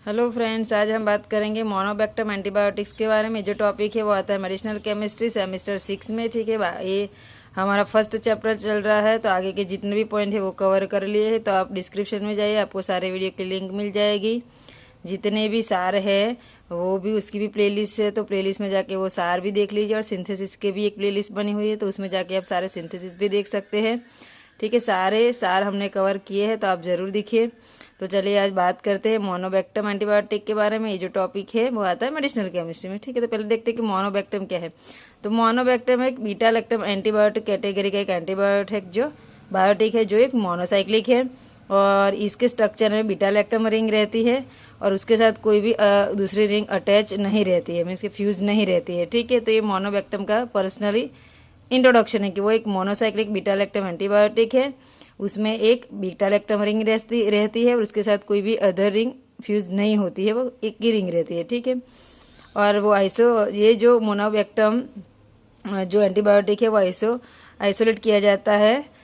Hello friends, आज हम बात करेंगे मोनोबैक्टम एंटीबायोटिक्स के बारे में। जो टॉपिक है वो आता है मेडिसिनल केमिस्ट्री सेमेस्टर 6 में। ठीक है, ये हमारा फर्स्ट चैप्टर चल रहा है, तो आगे के जितने भी पॉइंट है वो कवर कर लिए हैं। तो आप डिस्क्रिप्शन में जाइए, आपको सारे वीडियो की लिंक मिल जाएगी। जितने भी सार है वो भी, उसकी भी प्लेलिस्ट है, तो प्लेलिस्ट में जाके वो सार भी देख लीजिए। और सिंथेसिस के भी एक प्लेलिस्ट बनी हुई है, तो उसमें जाके आप सारे सिंथेसिस भी देख सकते हैं। ठीक है, सारे सार हमने कवर किए हैं, तो आप जरूर देखिए। तो चलिए आज बात करते हैं मोनोबैक्टम एंटीबायोटिक के बारे में। ये जो टॉपिक है वो आता है मेडिसिनल केमिस्ट्री में। ठीक है, तो पहले देखते हैं कि मोनोबैक्टम क्या है। तो मोनोबैक्टम एक बीटा लैक्टम एंटीबायोटिक कैटेगरी का एक एंटीबायोटिक है जो एक मोनोसाइक्लिक है, और इसके स्ट्रक्चर में बीटा लैक्टम रिंग रहती है, और उसके साथ कोई भी दूसरी रिंग अटैच नहीं रहती है, मीन्स फ्यूज नहीं रहती है। ठीक है, तो ये मोनोबैक्टम का पर्सनली इंट्रोडक्शन है कि वो एक मोनोसाइक्लिक बीटा लैक्टम एंटीबायोटिक है। उसमें एक बीटा लैक्टम रिंग रहती है, और उसके साथ कोई भी अदर रिंग फ्यूज नहीं होती है, वो एक ही रिंग रहती है। ठीक है, और वो ये जो मोनोबैक्टम जो एंटीबायोटिक है वो आइसोलेट किया जाता है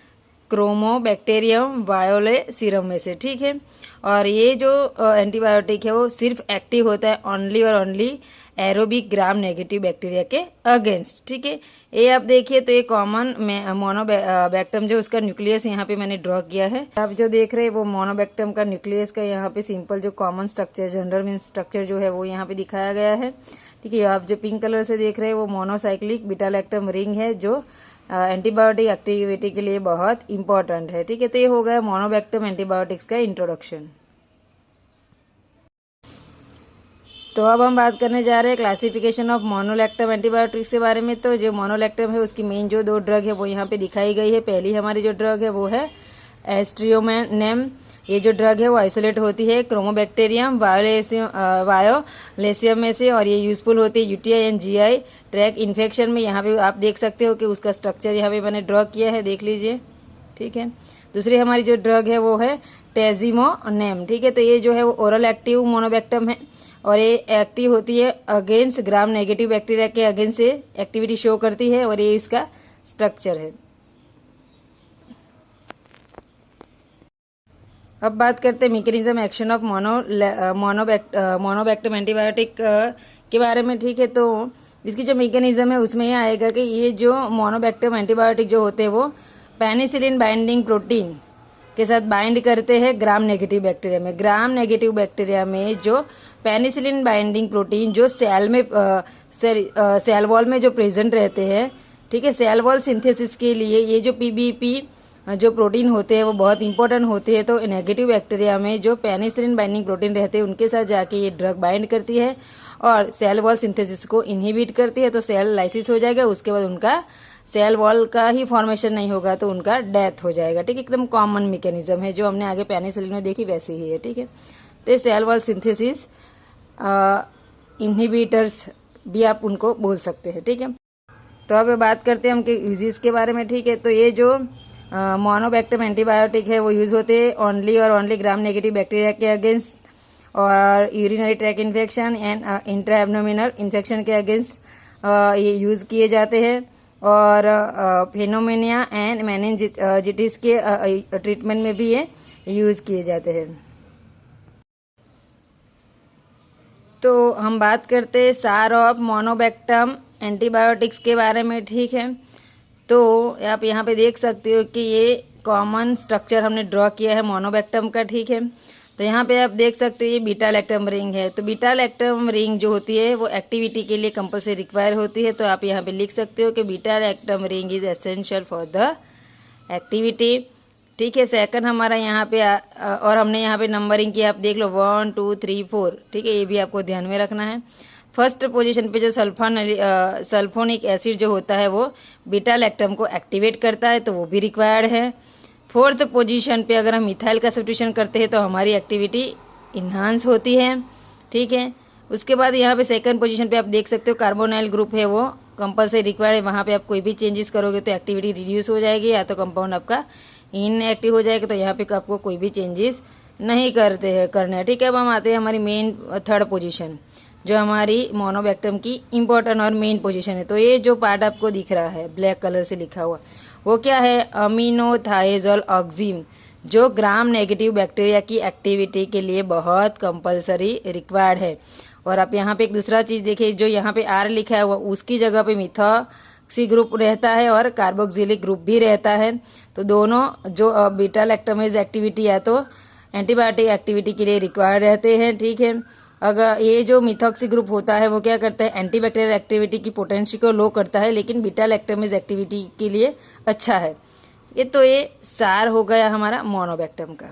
क्रोमोबैक्टीरियम वायोले सीरम में से। ठीक है, और ये जो एंटीबायोटिक है वो सिर्फ एक्टिव होता है ओनली और only aerobic gram negative bacteria के अगेंस्ट। ठीक है, ये आप देखिए तो ये कॉमन मोनोबैक्टम जो उसका न्यूक्लियस यहाँ पे मैंने ड्रॉ किया है। आप जो देख रहे हैं वो मोनोबैक्टम का न्यूक्लियस का यहाँ पे सिंपल जो common structure general mean structure जो है वो यहाँ पे दिखाया गया है। ठीक है, आप जो पिंक कलर से देख रहे हैं वो मोनोसाइक्लिक बीटा लैक्टम रिंग है जो एंटीबायोटिक एक्टिविटी के लिए बहुत इंपॉर्टेंट है। ठीक है, तो ये हो गया मोनोबैक्टम एंटीबायोटिक्स का इंट्रोडक्शन। तो अब हम बात करने जा रहे हैं क्लासिफिकेशन ऑफ मोनोलैक्टम एंटीबायोटिक्स के बारे में। तो जो मोनोलैक्टम है उसकी मेन जो दो ड्रग है वो यहाँ पे दिखाई गई है। पहली हमारी जो ड्रग है वो है एस्ट्रियोमेनेम। ये जो ड्रग है वो आइसोलेट होती है क्रोमोबैक्टीरियम वायोलेसियम में से, और ये यूजफुल होती है UTI and GI tract infection में। यहाँ पे आप देख सकते हो कि उसका स्ट्रक्चर यहाँ पे मैंने ड्रॉ किया है, देख लीजिए। ठीक है, दूसरी हमारी जो ड्रग है वो है टेजिमोनेम। ठीक है, तो ये जो है वो ओरल एक्टिव मोनोबैक्टम है, और ये एक्टिव होती है अगेंस्ट ग्राम नेगेटिव बैक्टीरिया के अगेंस्ट से एक्टिविटी शो करती है, और ये इसका स्ट्रक्चर है। अब बात करते हैं mechanism action of monobactam antibiotic के बारे में। ठीक है, तो इसकी जो मैकेनिज्म है उसमें यह आएगा कि ये जो मोनोबैक्टम एंटीबायोटिक जो होते हैं वो पेनिसिलिन बाइंडिंग प्रोटीन के साथ बाइंड करते हैं ग्राम नेगेटिव बैक्टीरिया में। ग्राम नेगेटिव बैक्टीरिया में जो पेनिसिलिन बाइंडिंग प्रोटीन जो सेल वॉल में जो प्रेजेंट रहते हैं। ठीक है, सेल वॉल सिंथेसिस के लिए ये जो पीबीपी जो प्रोटीन होते हैं वो बहुत इंपॉर्टेंट होते हैं। तो नेगेटिव बैक्टीरिया में जो पेनिसिलिन बाइंडिंग प्रोटीन रहते हैं उनके साथ जाके ये ड्रग बाइंड करती है और सेल वॉल सिंथेसिस को इनहिबिट करती है। तो सेल लाइसिस हो जाएगा, उसके बाद उनका सेल वॉल का ही फॉर्मेशन नहीं होगा, तो उनका डेथ हो जाएगा। ठीक है, एकदम कॉमन मैकेनिज्म है जो हमने आगे पेनिसिलिन में देखी वैसे ही है। ठीक है, तो सेल वॉल सिंथेसिस इनहिबिटर्स भी आप उनको बोल सकते हैं। ठीक है, तो अब बात करते हैं हम के यूजेस के बारे में। ठीक है, तो ये जो मोनोबैक्टम एंटीबायोटिक है वो यूज होते हैं ओनली और ओनली ग्राम नेगेटिव बैक्टीरिया के अगेंस्ट, और urinary track infection and intra abdominal infection के अगेंस्ट ये यूज किए जाते हैं, और फेनोमेनिया एंड मेनिंजिटिस के ट्रीटमेंट में भी ये यूज किए जाते हैं। तो हम बात करते हैं सार ऑफ मोनोबैक्टम एंटीबायोटिक्स के बारे में। ठीक है, तो आप यहाँ पे देख सकते हो कि ये कॉमन स्ट्रक्चर हमने ड्रॉ किया है मोनोबैक्टम का। ठीक है, तो यहाँ पे आप देख सकते हो ये बीटा लैक्टम रिंग है। तो बीटा लैक्टम रिंग जो होती है वो एक्टिविटी के लिए कंपल्सरी रिक्वायर होती है। तो आप यहाँ पे लिख सकते हो कि beta lactam ring is essential for the activity. ठीक है, सेकंड हमारा यहाँ पे और हमने यहाँ पे नंबरिंग की आप देख लो 1 2 3 4। ठीक है, ये भी आपको ध्यान में रखना है। फर्स्ट पोजीशन पे जो सल्फोनिक एसिड जो होता है वो बीटा लैक्टम को एक्टिवेट करता है, तो वो भी रिक्वायर्ड है। फोर्थ पोजीशन पे अगर हम मिथाइल का सब्स्टिट्यूशन करते हैं तो हमारी एक्टिविटी इन्हांस होती है। ठीक है, उसके बाद यहाँ पे सेकंड पोजीशन पे आप देख सकते हो कार्बोनाइल ग्रुप है वो कंपल्सरी रिक्वायर्ड है। वहाँ पे आप कोई भी चेंजेस करोगे तो एक्टिविटी रिड्यूस हो जाएगी, या तो कंपाउंड आपका इनएक्टिव हो जाएगा। तो यहाँ पे आपको कोई भी चेंजेस नहीं करने हैं। ठीक है, अब हम आते हैं हमारी मेन थर्ड पोजीशन जो हमारी मोनोबैक्टम की इंपॉर्टेंट और मेन पोजीशन है। तो ये जो पार्ट आपको दिख रहा है ब्लैक कलर से लिखा हुआ वो क्या है, अमीनोथाइजोल ऑक्सिम। जो ग्राम नेगेटिव बैक्टीरिया की एक्टिविटी के लिए बहुत कंपलसरी रिक्वायर्ड है। और आप यहाँ पे एक दूसरा चीज देखिए, जो यहाँ पे आर लिखा है वो उसकी जगह पे मिथॉक्सी ग्रुप रहता है और कार्बोक्सिलिक ग्रुप भी रहता है। तो दोनों जो बीटा लैक्टमेज एक्टिविटी है तो एंटीबायोटिक एक्टिविटी के लिए रिक्वायर्ड रहते हैं, ठीक है। अगर ये जो मिथॉक्सी ग्रुप होता है वो क्या करता है, एंटीबैक्टीरियल एक्टिविटी की पोटेंशियल को लो करता है, लेकिन बीटा लैक्टमेज एक्टिविटी के लिए अच्छा है। ये सार हो गया हमारा मोनोबैक्टम का।